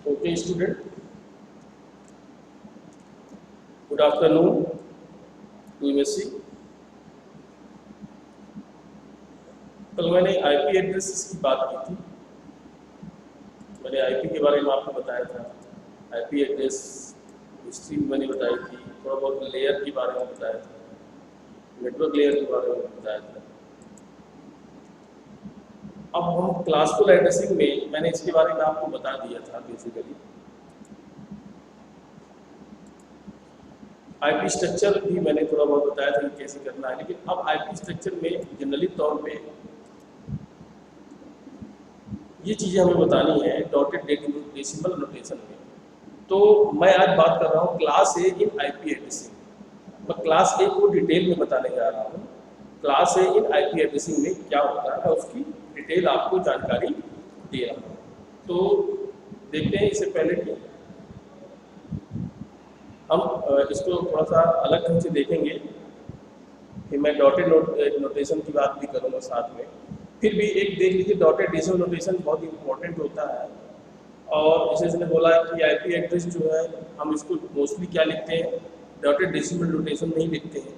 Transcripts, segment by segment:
Okay, student. Good afternoon to MSc. कल मैंने IP addresses की बात की थी। मैंने आईपी के बारे में आपको बताया था। आईपी एड्रेस हिस्ट्री मैंने बताई थी, थोड़ा बहुत लेयर के बारे में बताया था, नेटवर्क लेयर के बारे में बताया था। अब हम क्लासफुल एड्रेसिंग में मैंने इसके बारे में आपको बता दिया था। बेसिकली आईपी स्ट्रक्चर भी मैंने थोड़ा बहुत बताया था कि कैसे करना है, लेकिन अब आईपी स्ट्रक्चर में जनरली तौर पे ये चीज़ें हमें बतानी है डॉटेड डेसिमल नोटेशन में। तो मैं आज बात कर रहा हूँ क्लास ए इन आईपी एड्रेसिंग। मैं क्लास ए को डिटेल में बताने जा रहा हूँ। क्लास ए इन आईपी एड्रेसिंग में क्या होता है उसकी डिटेल आपको जानकारी दे रहा हूँ। तो देखते हैं इससे पहले कि हम इसको थोड़ा सा अलग ढंग से देखेंगे कि मैं डॉटेड नोटेशन की बात भी करूँगा साथ में। फिर भी एक देख लीजिए, डॉटेड डेसिमल नोटेशन बहुत इंपॉर्टेंट होता है। और जैसे इसने बोला कि आईपी एड्रेस जो है हम इसको मोस्टली क्या लिखते हैं, डॉटेड डेसिमल नोटेशन नहीं लिखते हैं।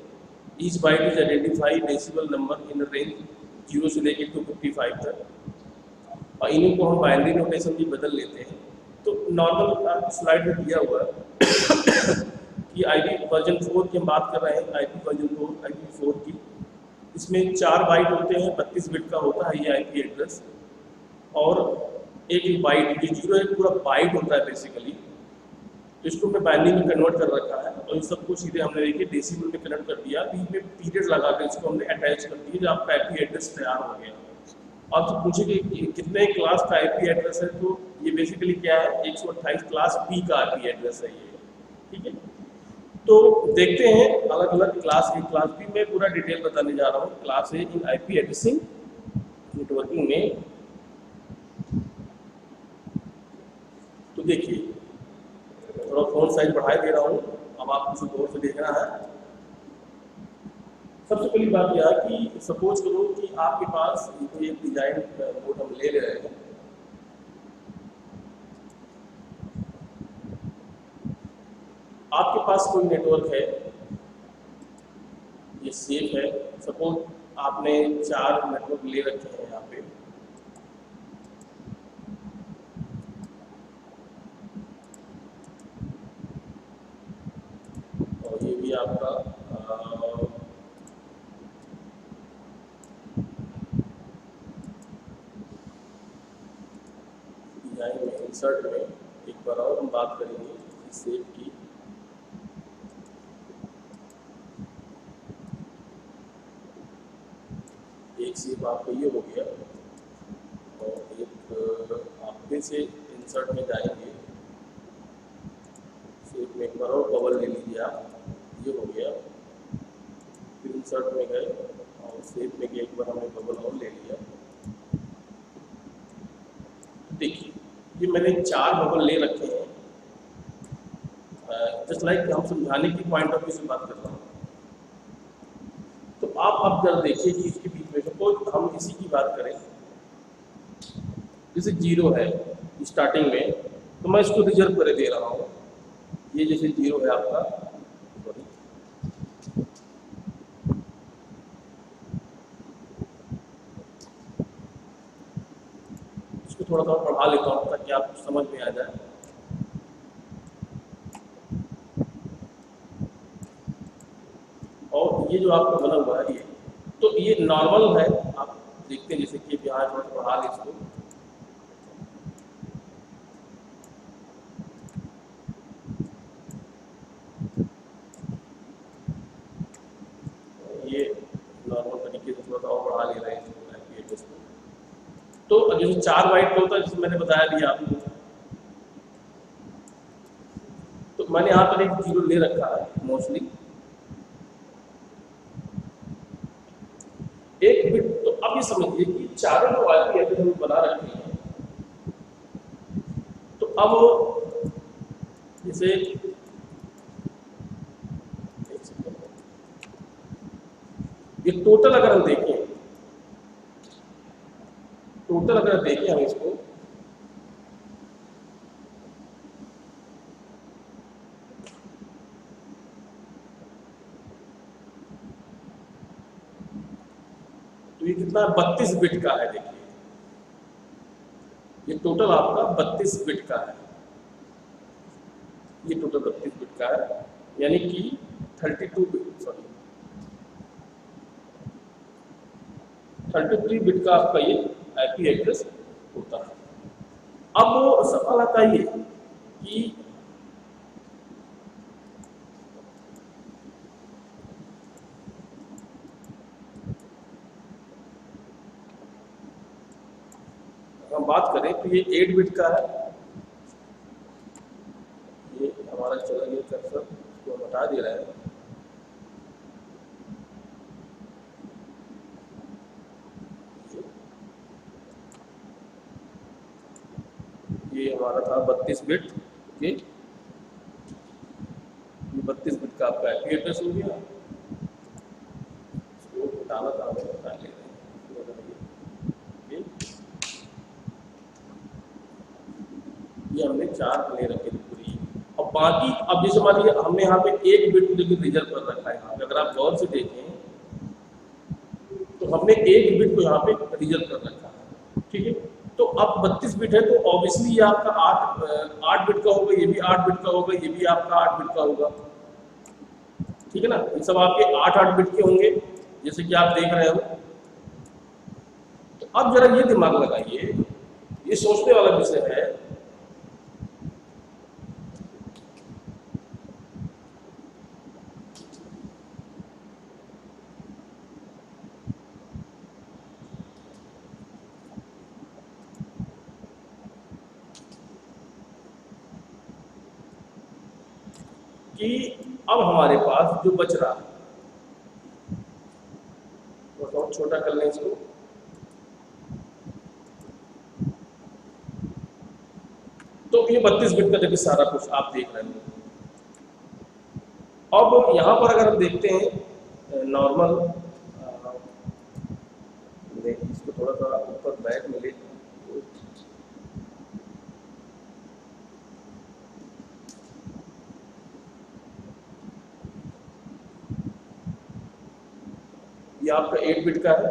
Each byte is identify decimal number in range 0 से लेकर 255 तक, और इन्हीं को हम बाइनरी नोटेशन भी बदल लेते हैं। तो नॉर्मल स्लाइड में दिया हुआ है कि आईपी वर्जन 4 की हम बात कर रहे हैं। आईपी वर्जन 4 IPv4 की, इसमें 4 बाइट होते हैं, 32 बिट का होता है ये आईपी एड्रेस। और एक बाइट, ये 0 एक पूरा बाइट होता है बेसिकली। तो इसको मैं बाइनरी में कन्वर्ट कर रखा है और इन सबको सीधे हमने देखिए डेसिमल में कन्वर्ट कर दिया। बीच में पीरियड लगा कर इसको हमने अटैच कर दिया, जो आपका आईपी एड्रेस तैयार हो गया। अब तो पूछे कि कितने क्लास का आईपी एड्रेस है, तो ये बेसिकली क्या है, 128 क्लास बी का आईपी एड्रेस है ये। ठीक है, तो देखते हैं अलग अलग क्लास ए क्लास बी में पूरा डिटेल बताने जा रहा हूँ क्लास ए इन आईपी एड्रेसिंग नेटवर्किंग में। तो देखिए, थोड़ा फोन साइज बढ़ा दे रहा हूँ, अब आप उसे गौर से देखना है। सबसे पहली बात यह है कि सपोज करो कि आपके पास कोई एक डिजाइन मोड हम ले रहे हैं। आपके पास कोई नेटवर्क है, ये सेफ है। सपोज आपने 4 नेटवर्क ले रखे हैं यहाँ पे। और ये भी आपका डिजाइन में इंसर्ट में एक बार और हम बात करेंगे सेफ की। एक सेफ आपका ये हो गया, और एक आप फिर से इंसर्ट में जाएंगे। सेफ में एक बार और बबल ले लीजिए आप, ये हो गया। फिर इंसर्ट में गए और सेफ में एक बार हमने बबल और ले लिया। देखिए, ये मैंने 4 बबल ले रखे हैं। जस्ट लाइक हम समझाने की पॉइंट ऑफ व्यू से बात कर रहा हूँ। तो आप अब जरा देखिए कि इसके बीच में सपोज हम इसी की बात करें, जैसे 0 है स्टार्टिंग में, तो मैं इसको रिजर्व कर दे रहा हूँ। ये जैसे 0 है आपका, इसको थोड़ा सा बढ़ा लेता हूँ ताकि आपको समझ में आ जाए। और ये जो आपका बना हुआ है, ये तो ये नॉर्मल है। आप देखते हैं जैसे कि यहाँ थोड़ा सा बढ़ा ले इसको। ये नॉर्मल तरीके से थोड़ा सा और बढ़ा ले रहे हैं आईपी एड्रेस को। तो जैसे 4 बाइट का होता है, जैसे मैंने बताया दिया आपको, तो मैंने यहाँ पर एक 0 ले रखा है मोस्टली, एक बिट। तो अब ये समझिए कि चारों जो आईपी एड्रेस हम बना रखे हैं, तो अब जैसे ये टोटल अगर हम देखें, टोटल अगर देखें हम इसको, तो ये कितना 32 बिट का है। देखिए ये टोटल आपका 32 बिट का है, ये टोटल 32 बिट का है, यानी कि 32 बिट, सॉरी 33 बिट का आपका ये आईपी एड्रेस होता है। अब वो सवाल आता है कि हम बात करें तो ये 8 बिट का है, ये हमारा चला गया कर्सर, इसको हटा दे रहा है। ये हमारा था 32 बिट, ओके, ये 32 बिट का आपका आईपी एड्रेस हो गया। इसको हटाना था, हमें हटा ले रहे हैं। ये हमने 4 ले रखे थे पूरी, और बाकी अब जैसे मान लीजिए हमने यहाँ पे 1 बिट लेकिन रिजर्व कर रखा है। यहाँ पे अगर आप गौर से देखें तो हमने 1 बिट को यहाँ पे रिजर्व कर रखा है, ठीक है। तो अब 32 बिट है तो ऑब्वियसली ये आपका 8 बिट का होगा, ये भी 8 बिट का होगा, ये भी आपका 8 बिट का होगा, ठीक है ना। ये सब आपके 8-8 बिट के होंगे जैसे कि आप देख रहे हो। तो अब जरा ये दिमाग लगाइए, ये सोचने वाला विषय है कि अब हमारे पास जो बच रहा है, वो थोड़ा छोटा कर लें इसको, तो ये 32 बिट का देखिए सारा कुछ आप देख रहे हैं। अब यहाँ पर अगर हम देखते हैं नॉर्मल, इसको थोड़ा सा ऊपर बैक मिले, ये आपका 8 बिट का है,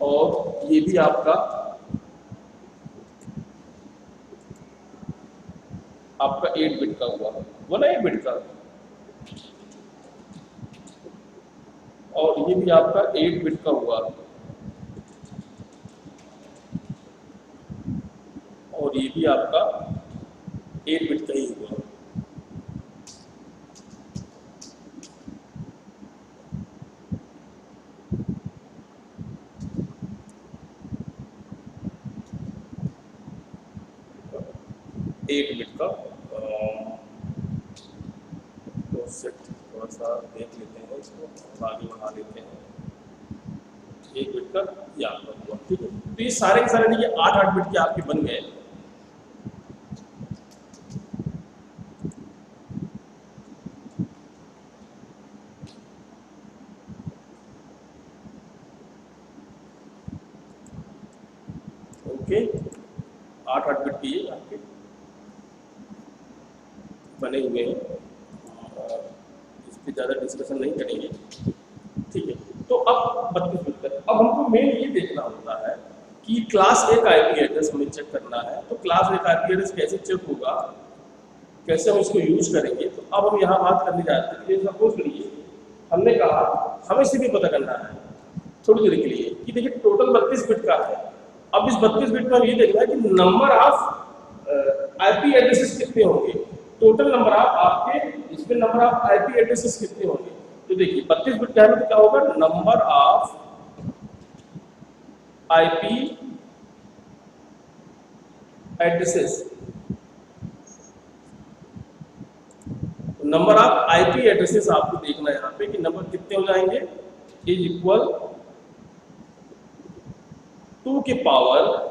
और ये भी आपका 8 बिट का हुआ, बोला 8 बिट का, और ये भी आपका 8 बिट का हुआ, और ये भी आपका 8 बिट का ही हुआ। एट बिट का तो सेट थोड़ा सा देख लेते हैं, इसको आगे बढ़ा लेते हैं। 1 बिट का ये आपका हुआ, ठीक है। तो ये सारे के सारे देखिए 8-8 बिट के आपके बन गए। ओके, 8-8 बिट के ये आपके बने हुए हैं, इस पर ज़्यादा डिस्कशन नहीं करेंगे, ठीक है। तो अब 32 बिट तक, अब हमको मेन ये देखना होता है कि क्लास A का आईपी एड्रेस हमें चेक करना है। तो क्लास A का आईपी एड्रेस कैसे चेक होगा, कैसे हम इसको यूज करेंगे। तो अब हम यहाँ बात करने जाते हैं। सपोज करिए हमने कहा हमें इसे भी पता करना है थोड़ी देर के लिए कि देखिए टोटल 32 बिट का है। अब इस 32 बिट में हम ये देखना है कि नंबर ऑफ आईपी एड्रेसेस कितने होंगे, टोटल नंबर ऑफ आपके इसमें नंबर ऑफ आईपी एड्रेसेस कितने होंगे। तो देखिए 32 बिट का है तो क्या होगा, number of IP addresses, number of IP addresses आपको देखना है यहाँ पे कि नंबर कितने हो जाएंगे, इज इक्वल 2 की पावर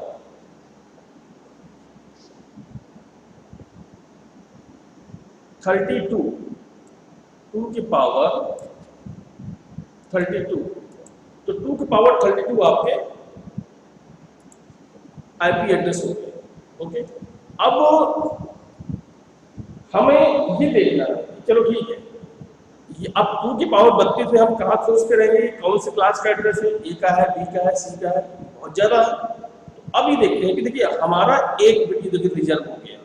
32, 2 की पावर 32, तो 2 की पावर 32 आपके आईपी एड्रेस हो गए। ओके, अब हमें ये देखना है, चलो ठीक है, ये अब 2 की पावर 32 में हम कहाँ खोजते रहेंगे, कौन से क्लास का एड्रेस है, ए का है, बी का है, सी का है, बहुत ज्यादा है। तो अब ये देखते हैं कि देखिए हमारा एक बिट देखिए रिजर्व हो गया।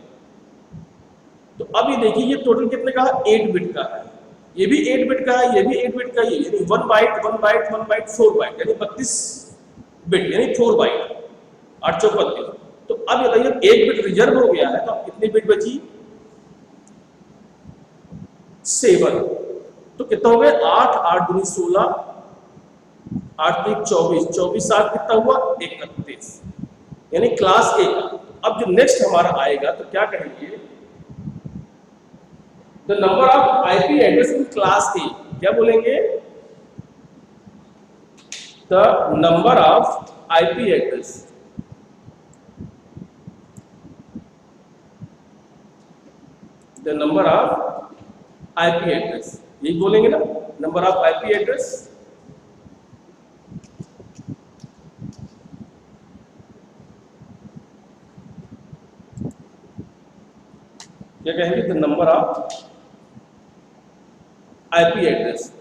तो अब ये देखिए ये टोटल कितने का है, 8 बिट का है, ये भी 8 बिट का है, ये भी 8 बिट का है, यानी 1 बाइट 1 बाइट 1 बाइट 4 बाइट यानी 32 बिट यानी 4 बाइट 8 चौक 32। तो अब ये बताइए एक बिट रिजर्व हो गया है, तो अब कितनी बिट बची, 7। तो कितना हो गया, 8 8 दूनी 16, 8 3 24, 24 7 कितना हुआ, 31 यानी क्लास ए का। अब जो नेक्स्ट हमारा आएगा तो क्या कहेंगे, the number of IP address in class ए, क्या बोलेंगे, the number of IP address the number of IP address, यही बोलेंगे ना, नंबर ऑफ आईपी एड्रेस। क्या कहेंगे, the number of IP address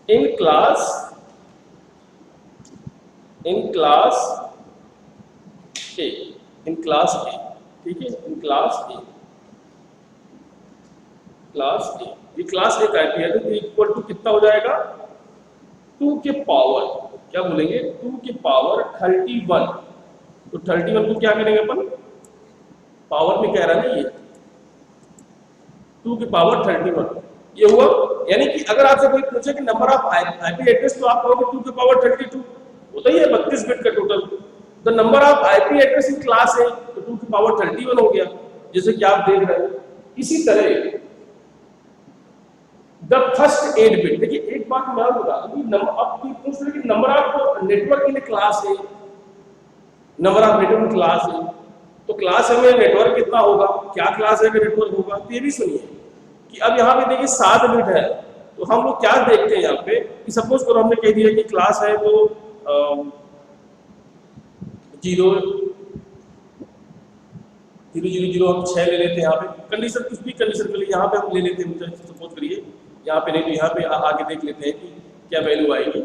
in class A, in class ए, ठीक है, in class ए, ये क्लास ए का आईपी एड्रेस इक्वल टू कितना हो जाएगा, 2 के पावर, क्या बोलेंगे, 2 के पावर 31। तो 31 को क्या करेंगे अपन, पावर में कह रहा है ना ये, 2 की पावर 31 ये हुआ। यानी कि अगर आपसे कोई पूछे कि नंबर ऑफ आईपी एड्रेस, तो आप कहोगे 2 की पावर 32 होता ही है, 32 बिट का total. The number of IP address in class है, तो 2 की पावर 31 हो गया, जैसे कि आप देख रहे हैं। इसी तरह द फर्स्ट 8 बिट, देखिए एक बात मैं और बता दूं, नंबर अब कोई पूछ रहे कि number of network in class है, नंबर ऑफ नेटवर्क क्लास है, तो क्लास में नेटवर्क कितना होगा, क्या क्लास है कि नेटवर्क होगा, तो ये भी सुनिए कि अब यहाँ पे देखिए 7 बिट है। तो हम लोग क्या देखते हैं यहाँ पे कि सपोज करो हमने कह दिया कि क्लास है तो 0 0 0 0 हम 6 ले लेते हैं, यहाँ पे कंडीशन कुछ भी कंडीशन के लिए यहाँ पे हम ले लेते हैं, सपोज करिए यहाँ पे नहीं, तो यहाँ पे आगे देख लेते हैं कि क्या वैल्यू आएगी,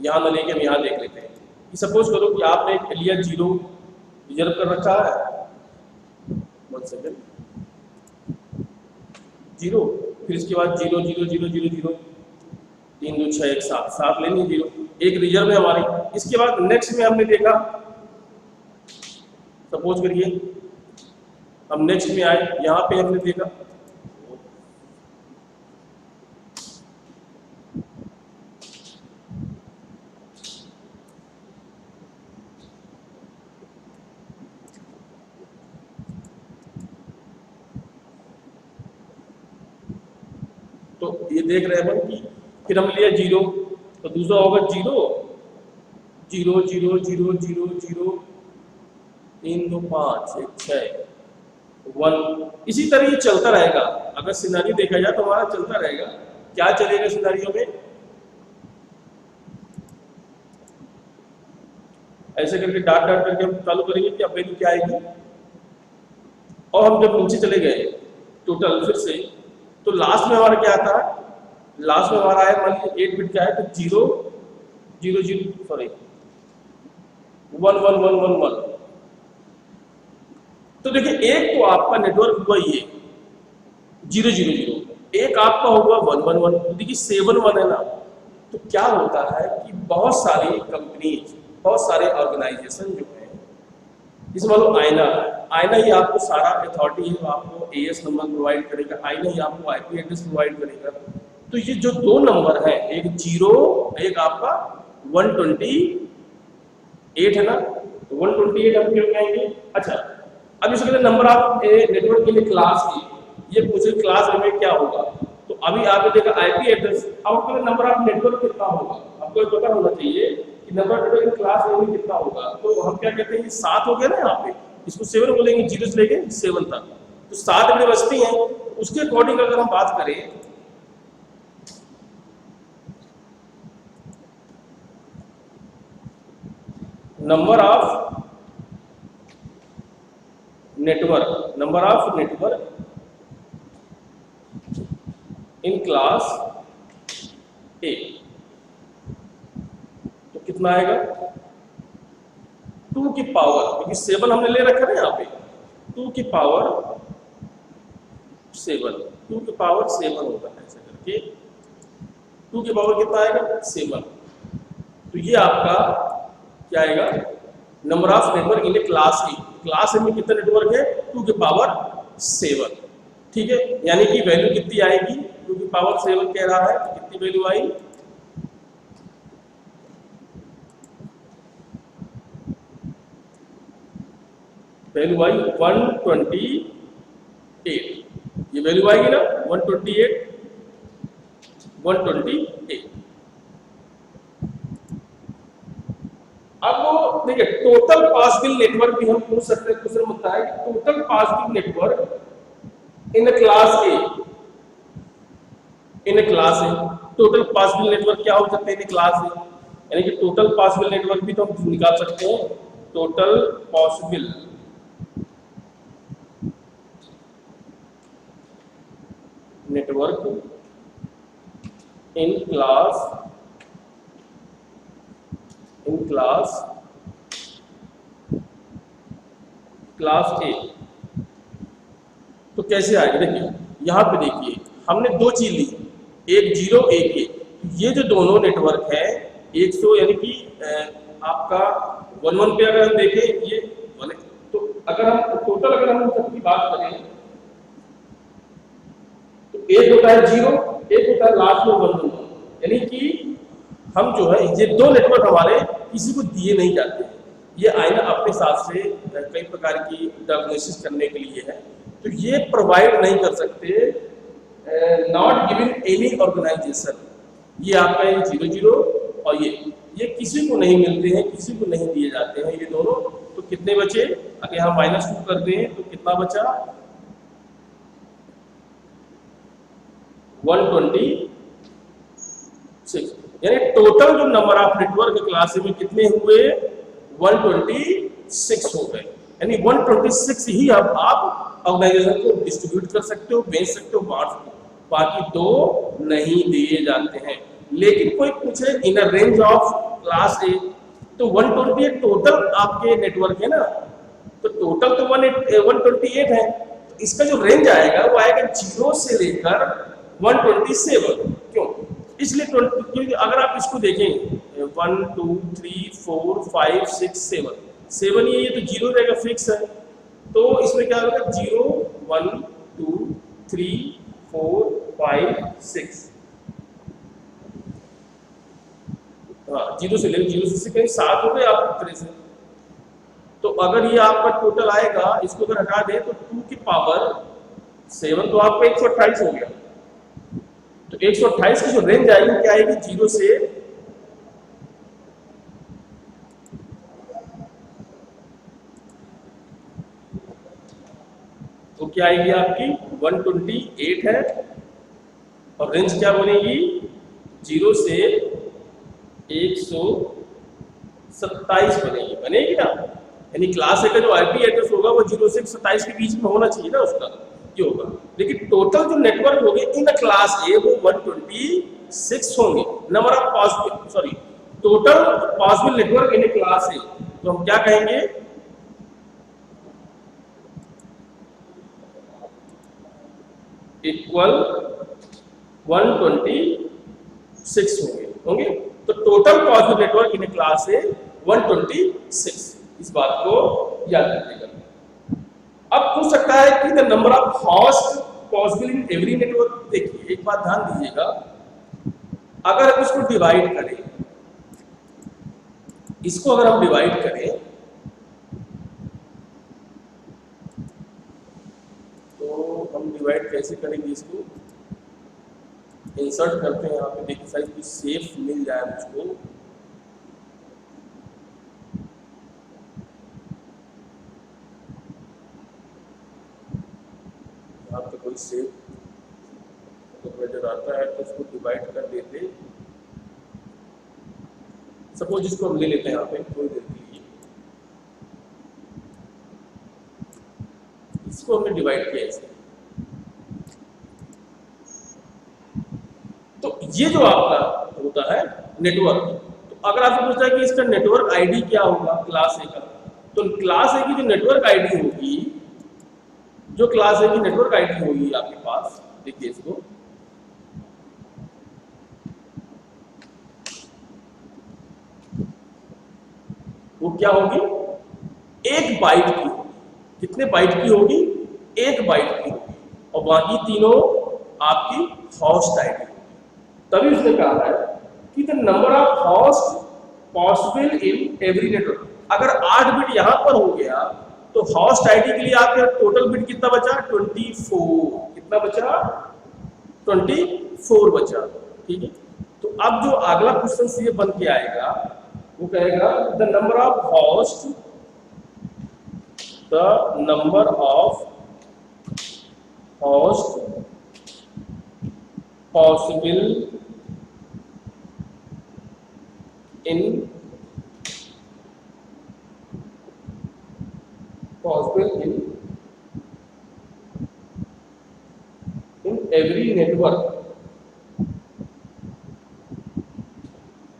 यहाँ ना लेके हम यहाँ देख लेते हैं कि सपोज करो कि आपने लिया 0 रिजर्व कर रखा है, 1 सेकेंड, 0, फिर इसके बाद 0 0 0 0 0 3 2 6 1 7 7 लेनी 0, एक रिजर्व है हमारी। इसके बाद नेक्स्ट में हमने देखा, सपोज करिए हम नेक्स्ट में आए, यहाँ पे हमने देखा तो ये देख रहे हैं कि फिर हम लिया 0, तो दूसरा होगा 0 0 0 0 0 0 3 2 5 1 6 1। इसी तरह ये चलता रहेगा। अगर सिनेरियो देखा जाए तो हमारा चलता रहेगा। क्या चलेगा सिनेरियो में, ऐसे करके डाट डाट करके हम चालू करेंगे कि अब वैल्यू क्या आएगी। और हम जब नीचे चले गए टोटल फिर से, तो लास्ट में हमारा क्या आता है, लास्ट में हमारा है मान लीजिए 8 बिट का है तो 0 0 0 सॉरी 1 1 1 1 1। तो देखिए एक तो आपका नेटवर्क हुआ ये 0 0 0, एक आपका होगा 1 1 1। देखिए 7 1 है ना। तो क्या होता है कि बहुत सारी कंपनीज, बहुत सारे ऑर्गेनाइजेशन जो है, इसमें मान लो आईना है, आईना ही आपको सारा अथॉरिटी है, आपको एएस नंबर प्रोवाइड करेगा, आईना ही आपको आईपी एड्रेस प्रोवाइड करेगा। तो ये जो 2 नंबर है, एक 0 एक आपका 128 है ना, तो 128 हम क्यों कहेंगे। अच्छा अब इसके लिए नंबर ऑफ नेटवर्क के लिए क्लास की, ये पूछे क्लास में क्या होगा, तो अभी आपने देखा आईपी एड्रेस। अब आपको नंबर ऑफ नेटवर्क कितना होगा, आपको पता होना चाहिए कि नंबर नेटवर्क क्लास में कितना होगा। तो हम क्या कहते हैं, 7 हो गया ना यहाँ पे, इसको 7 बोलेंगे, 0 से लेके 7 तक, तो 7 बिट बचती हैं। उसके अकॉर्डिंग अगर हम बात करें, number of network in class ए, तो कितना आएगा 2 की पावर, क्योंकि 7 हमने ले रखा है यहाँ पे, 2 की पावर 7, 2 की पावर 7 होता है ऐसे करके, 2 की पावर कितना आएगा 7। तो ये आपका क्या आएगा number of network in class A. Class ए में कितना नेटवर्क है 2 की पावर 7, ठीक है। यानी कि वैल्यू कितनी आएगी 2 की पावर 7 कह रहा है, तो कितनी वैल्यू आई, वैल्यू आई 128, ये वैल्यू आएगी ना 128। अब वो देखिए टोटल पॉसिबल नेटवर्क भी हम पूछ सकते हैं, दूसरा मुद्दा है कि total possible network in class A, in class A total possible network क्या हो सकते हैं इन क्लास ए, यानी कि टोटल पॉसिबल नेटवर्क भी तो हम निकाल सकते हैं। Total possible network in class ए, तो कैसे आएगा देखिए यहां पे देखिए हमने दो चीज ली, एक 0 एक ए, ये जो दोनों नेटवर्क है 100 यानी कि आपका 11 पे अगर हम देखें ये 1, तो अगर हम टोटल अगर हम सबकी बात करें तो एक होता है 0, एक होता है लास्ट में 111, यानी कि हम जो है ये दो नेटवर्क हमारे किसी को दिए नहीं जाते, ये आईना अपने साथ से कई प्रकार की डायग्नोसिस करने के लिए है, तो ये प्रोवाइड नहीं कर सकते, नॉट गिवन एनी ऑर्गेनाइजेशन, ये आपका ये 00 और ये किसी को नहीं मिलते हैं, किसी को नहीं दिए जाते हैं ये दोनों। तो कितने बचे, अगर हम -2 कर दें तो कितना बचा 126, यानी टोटल जो नंबर ऑफ नेटवर्क क्लास में कितने हुए 126 हो गए, यानी 126 ही अब आप ऑर्गेनाइजेशन को डिस्ट्रीब्यूट कर सकते हो, बेच सकते हो, बांट सकते हो, बाकी दो नहीं दिए जाते हैं। लेकिन कोई पूछे इन रेंज ऑफ क्लास ए, तो 128 टोटल आपके नेटवर्क है ना, तो टोटल तो 128 है, तो इसका जो रेंज आएगा वो आएगा 0 से लेकर 127, क्यों, इसलिए क्योंकि अगर आप इसको देखें 1 2 3 4 5 6 7 ये तो 0 रहेगा फिक्स है, तो इसमें क्या होगा 0 1 2 3 4 5 6, हाँ 0 से लेकर 0 से कहीं 7 हो गए आप तरह से। तो अगर ये आपका टोटल आएगा, इसको अगर हटा दें तो 2 की पावर 7 तो आपका 128 हो गया, तो 128 की जो रेंज आएगी क्या आएगी 0 से तो क्या आएगी आपकी 128 है, और रेंज क्या बनेगी 0 से 127 बनेगी ना, यानी क्लास ए का जो आईपी एड्रेस होगा वो 0 से 27 के बीच में होना चाहिए ना उसका, ये होगा। लेकिन टोटल जो नेटवर्क होंगे इन क्लास ए वो 126 होंगे, number of possible sorry total possible network in class ए, तो हम क्या कहेंगे इक्वल 126 होंगे। तो total possible network in class ए 126, इस बात को याद रखिएगा। अब पूछ सकता है कि the number of host possible in every network, देखिए एक बात ध्यान दीजिएगा, अगर हम इसको डिवाइड करें, इसको अगर हम डिवाइड करें तो हम डिवाइड कैसे करेंगे, इसको इंसर्ट करते हैं यहाँ पे, देखिए साइज भी सेफ मिल जाए मुझको, यहाँ पे कोई सेफ तो नजर आता है तो इसको डिवाइड कर देते, सपोज इसको हम ले लेते हैं यहाँ पे थोड़ी देर के लिए, इसको हमने डिवाइड किया ऐसे, ये जो आपका होता है नेटवर्क, तो अगर आपसे पूछता है कि इसका नेटवर्क आईडी क्या होगा क्लास ए का, तो क्लास ए की जो नेटवर्क आईडी होगी, जो क्लास ए की नेटवर्क आईडी होगी आपके पास, देखिए इसको, वो क्या होगी, 1 बाइट की होगी। कितने बाइट की होगी, 1 बाइट की होगी, और बाकी तीनों आपकी होस्ट आईडी होगी। तभी उसने कहा है कि the number of host possible in every network, अगर 8 बिट यहां पर हो गया तो होस्ट आईडी के लिए आपके टोटल बिट कितना बचा, 24। कितना बचा, 24 बचा। ठीक है, तो अब जो अगला क्वेश्चन ये बन के आएगा, वो कहेगा the number of host, the number of host possible in every network,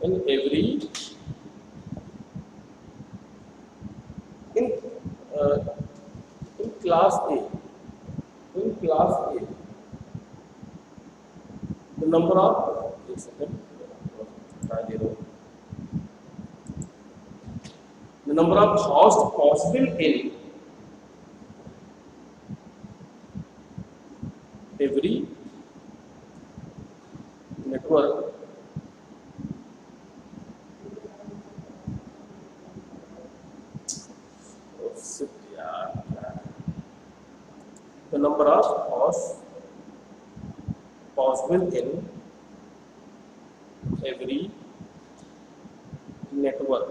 in every in class A, in class A, the number of, एक second, the number of hosts possible in every network the number of hosts possible in every network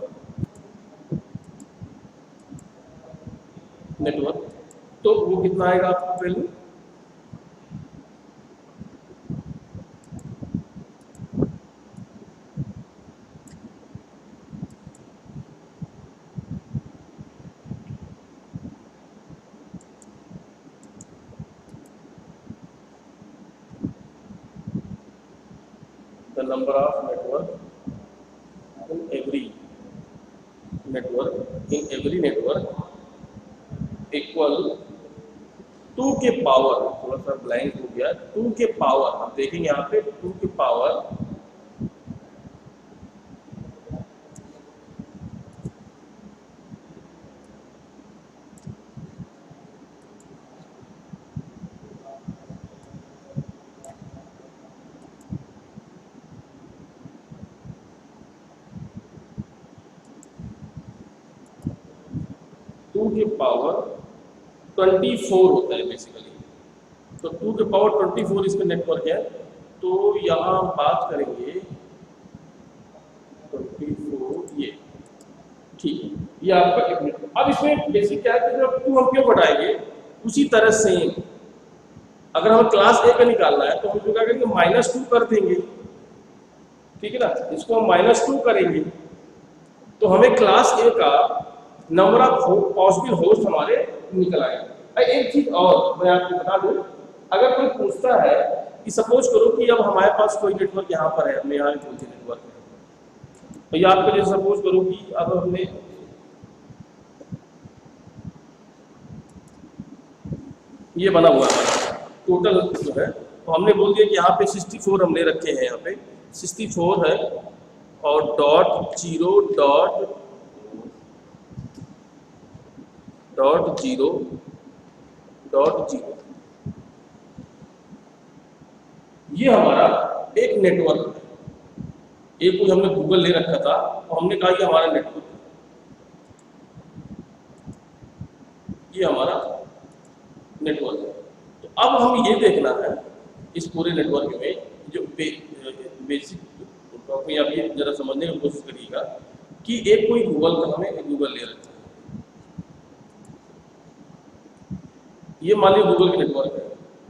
तो वो कितना आएगा आपको value, the number of network in every network equal 2 के power, थोड़ा सा blank हो गया, 2 के पावर, हम देखेंगे यहाँ पे 2 के पावर के पावर 24 होता है बेसिकली, तो 2 के पावर 24 इसका नेटवर्क है। तो यहाँ हम बात करेंगे 24, ये ठीक है, ये आपका एक नेटवर्क। अब इसमें बेसिक क्या है कि जब 2 हम क्यों बढ़ाएंगे, उसी तरह सेम अगर हमें क्लास ए का निकालना है तो हम क्या करेंगे, -2 कर देंगे, ठीक है ना, इसको हम -2 करेंगे तो हमें क्लास ए का नंबर ऑफ पॉसिबल होस्ट हमारे निकल आएगा। एक चीज और मैं आपको बता दूं, अगर कोई पूछता है कि सपोज करो कि अब हमारे पास कोई नेटवर्क यहाँ पर है, हमने यहाँ कोई सी नेटवर्क है, तो ये आपके लिए सपोज करो कि अब हमने ये बना हुआ है टोटल जो है, तो हमने बोल दिया कि यहाँ पे 64 हमने रखे हैं, यहाँ पे 64 है और .0 .0 ये हमारा एक नेटवर्क है। एक कोई हमने गूगल ले रखा था और हमने कहा कि हमारा नेटवर्क, ये हमारा नेटवर्क है। तो अब हम ये देखना है इस पूरे नेटवर्क में जो बेसिक टॉपिक, आप ये जरा समझने की कोशिश करिएगा कि एक कोई गूगल का हमें गूगल ले रखा है, ये मान लीजिए गूगल का नेटवर्क है,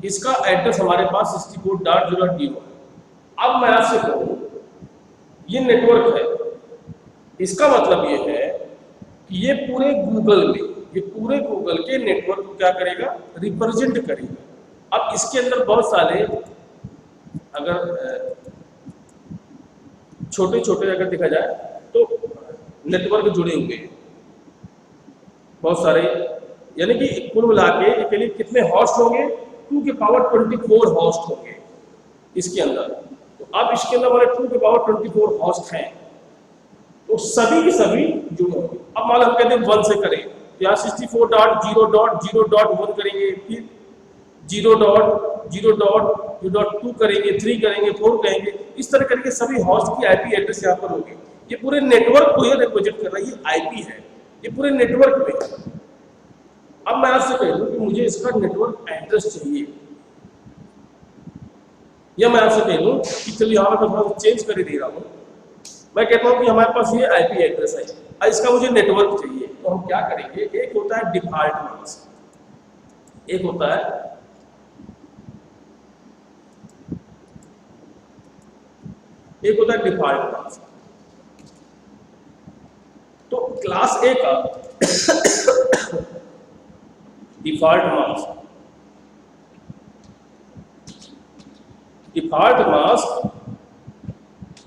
इसका एड्रेस हमारे पास 64.0.0 है। अब मैं आपसे कहूं ये नेटवर्क है, इसका मतलब ये है कि ये पूरे गूगल में, ये पूरे गूगल के नेटवर्क को क्या करेगा, रिप्रेजेंट करेगा। अब इसके अंदर बहुत सारे अगर छोटे छोटे अगर देखा जाए तो नेटवर्क जुड़े हुए हैं बहुत सारे, यानी कि कुल मिला के लिए कितने हॉस्ट होंगे, 2 के पावर 24 हॉस्ट होंगे इसके अंदर। तो अब इसके अंदर हमारे 2 के पावर 24 हॉस्ट हैं, तो सभी के सभी जुड़े होंगे। अब मान लो हम कहते हैं 1 से करें, तो यहाँ 64.0.0.1 करेंगे, फिर 0.0.0.2 करेंगे, 3 करेंगे, 4 करेंगे, इस तरह करके सभी हॉस्ट की आईपी एड्रेस यहाँ पर होगी। ये पूरे नेटवर्क को ये रिप्रेजेंट कर रहा है, ये आईपी है, ये पूरे नेटवर्क में। अब मैं आपसे कह दूं कि मुझे इसका नेटवर्क एड्रेस चाहिए, या मैं आपसे कह दूं कि चलिए यहाँ पर मैं थोड़ा चेंज कर दे रहा हूँ, मैं कहता हूँ कि हमारे पास ये आईपी एड्रेस है, इसका मुझे नेटवर्क चाहिए। तो हम क्या करेंगे, एक होता है डिफॉल्ट मास्क, एक होता है डिफॉल्ट मास्क। तो क्लास ए का default mask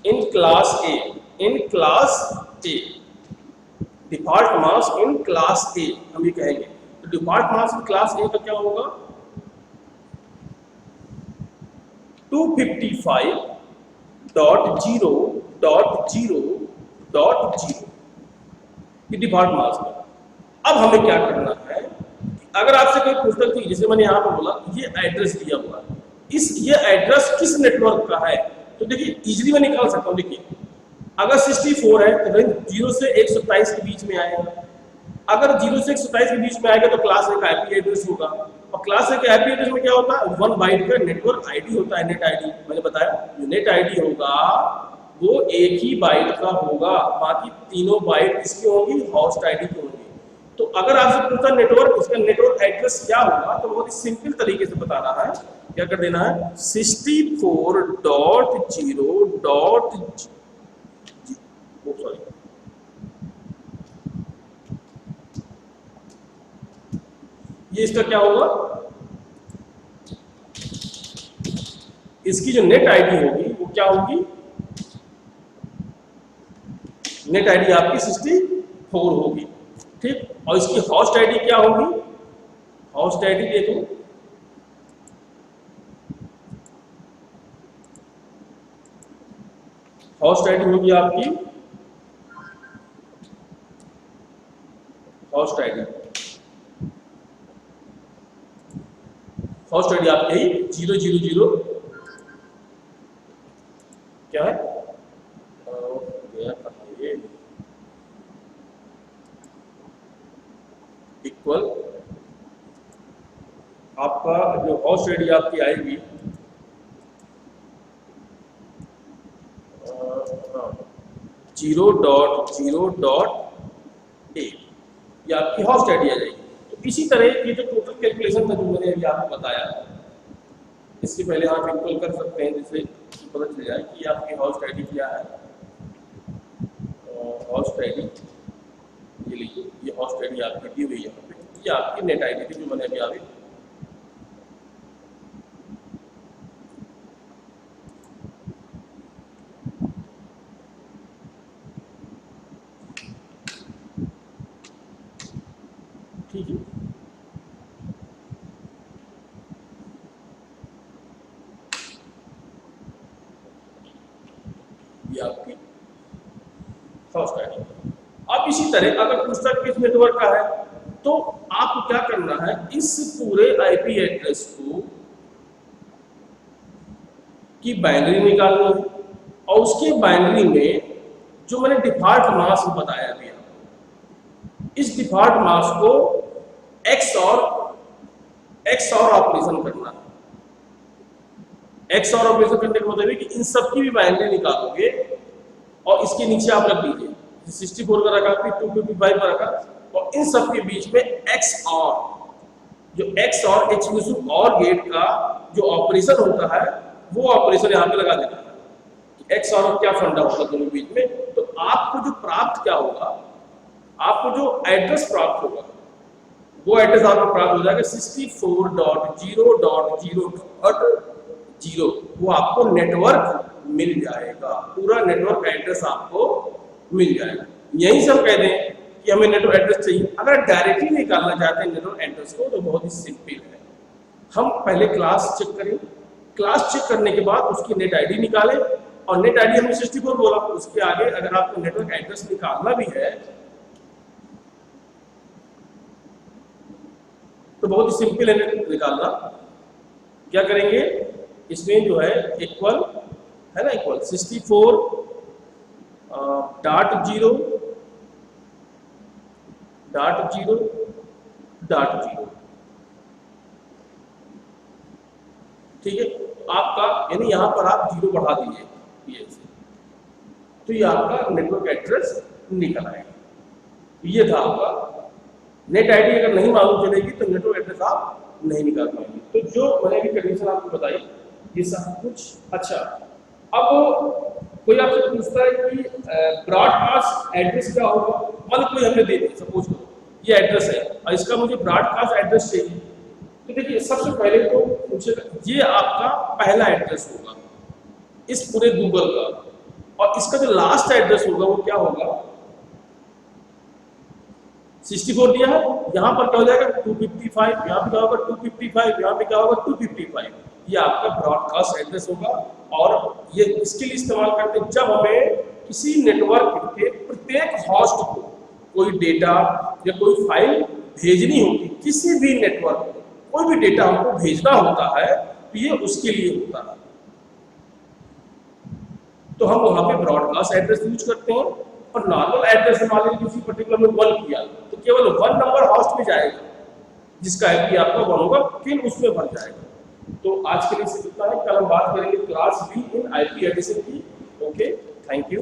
in class A, default mask in class ए हम ये कहेंगे। तो डिफॉल्ट मास्क इन क्लास ए का क्या होगा, 255.0.0.0 ये डिफॉल्ट मास्क है। अब हमें क्या करना है, अगर आपसे कोई पूछता है, जैसे मैंने यहाँ पर बोला ये एड्रेस दिया हुआ है, ये एड्रेस किस नेटवर्क का है, तो देखिए इजीली मैं निकाल सकता हूँ। देखिए अगर 64 है तो 0 से 127 के बीच में आएगा, अगर 0 से 127 के बीच में आएगा तो क्लास ए का आईपी एड्रेस होगा, और क्लास ए के आईपी एड्रेस में क्या होता है, 1 बाइट का नेटवर्क आईडी होता है, नेट आईडी। मैंने बताया जो नेट आईडी होगा वो 1 ही बाइट का होगा, बाकी तीनों बाइट किसकी होंगी, होस्ट आईडी की होंगी। तो अगर आपसे पूछता नेटवर्क, उसका नेटवर्क एड्रेस क्या होगा, तो बहुत ही सिंपल तरीके से बताना है। क्या कर देना है, 64.0. ये इसका क्या होगा, इसकी जो नेट आईडी होगी वो क्या होगी, नेट आईडी आपकी 64 होगी, ठीक। और इसकी होस्ट आईडी क्या होगी, होस्ट आईडी देखो, होस्ट आईडी होगी आपकी, होस्ट आईडी आपकी 000 क्या है, इक्वल आपका जो होस्ट आईडी आपकी आएगी 0.0.8, ये आपकी होस्ट आईडी आ जाएगी। तो इसी तरह ये जो टोटल कैलकुलेशन था जो मैंने अभी आपको बताया, इससे पहले आप इक्वल कर सकते हैं, जिससे पता चल जाए कि आपकी होस्ट आईडी क्या है। होस्ट आईडी ये लीजिए, ये होस्ट आईडी आपकी दी हुई है यहाँ पे, ये आपकी नेट आईडी थी जो मैंने अभी आपको ठीक है। ये आपकी होस्ट आईडी। अब इसी तरह अगर पूछता किस नेटवर्क का है, तो आपको क्या करना है, इस पूरे आईपी एड्रेस को की बाइनरी निकालनी है, और उसके बाइनरी में जो मैंने डिफॉल्ट मास्क बताया अभी, इस डिफॉल्ट मास्क को XOR ऑपरेशन करना है। XOR ऑपरेशन करने का मतलब है कि इन सब की भी बाइनरी निकालोगे और इसके नीचे आप रख दीजिए 64 का रखा, फिर 255 का रखा, और इन सब के बीच में XOR, जो XOR एक्सक्लूसिव OR गेट का जो ऑपरेशन होता है वो ऑपरेशन यहाँ पे लगा देना है। XOR क्या फंडा होता है दोनों बीच में, तो आपको जो प्राप्त क्या होगा, आपको जो एड्रेस प्राप्त होगा वो एड्रेस आपको प्राप्त हो जाएगा 64.0.0.0, वो आपको नेटवर्क मिल जाएगा, पूरा नेटवर्क एड्रेस आपको मिल जाएगा। यहीं से हम कह दें कि हमें नेटवर्क एड्रेस चाहिए। अगर डायरेक्टली निकालना चाहते हैं नेटवर्क एड्रेस को तो बहुत ही सिंपल है, हम पहले क्लास चेक करें, क्लास चेक करने के बाद उसकी नेट आईडी निकालें, और नेट आईडी हमने 64 बोला, उसके आगे अगर आपको नेटवर्क एड्रेस निकालना भी है तो बहुत ही सिंपल है निकालना। क्या करेंगे, इसमें जो है इक्वल है ना, इक्वल 64 .0.0.0, ठीक है। आपका यानी यहां पर आप 0 बढ़ा दीजिए ये से, तो ये आपका नेटवर्क एड्रेस निकल आएगा। ये था आपका नेट आईडी। अगर नहीं मालूम चलेगी तो नेटवर्क एड्रेस आप नहीं निकाल पाएंगे। तो जो मैंने भी कंडीशन आपको बताई ये सब कुछ। अच्छा, अब कोई आपसे पूछता है कि ब्रॉडकास्ट एड्रेस क्या होगा। मतलब कोई हमने दे दिया, सपोज करो ये एड्रेस है और इसका मुझे ब्रॉडकास्ट एड्रेस चाहिए, तो देखिए सबसे पहले तो पूछेगा ये आपका पहला एड्रेस होगा इस पूरे गूगल का, और इसका जो लास्ट एड्रेस होगा वो क्या होगा, 64 दिया है, यहाँ पर क्या हो जाएगा 255, यहाँ पे क्या होगा 255, यहाँ पे क्या होगा 255। ये आपका ब्रॉडकास्ट एड्रेस होगा। और ये इसके लिए इस्तेमाल करते हैं जब हमें किसी नेटवर्क के प्रत्येक होस्ट को कोई डेटा या कोई फाइल भेजनी होती, किसी भी नेटवर्क को कोई भी डेटा हमको भेजना होता है तो ये उसके लिए होता है, तो हम वहां पे ब्रॉडकास्ट एड्रेस यूज करते हैं। और नॉर्मल एड्रेस मान लीजिए किसी पर्टिकुलर में 1 किया तो केवल 1 नंबर होस्ट में जाएगा जिसका आईपी आपका 1 होगा, फिर उसमें भर जाएगा। तो आज के लिए सिर्फ इतना है, कल हम बात करेंगे क्लास B इन आईपी एड्रेसिंग की। Okay, thank you.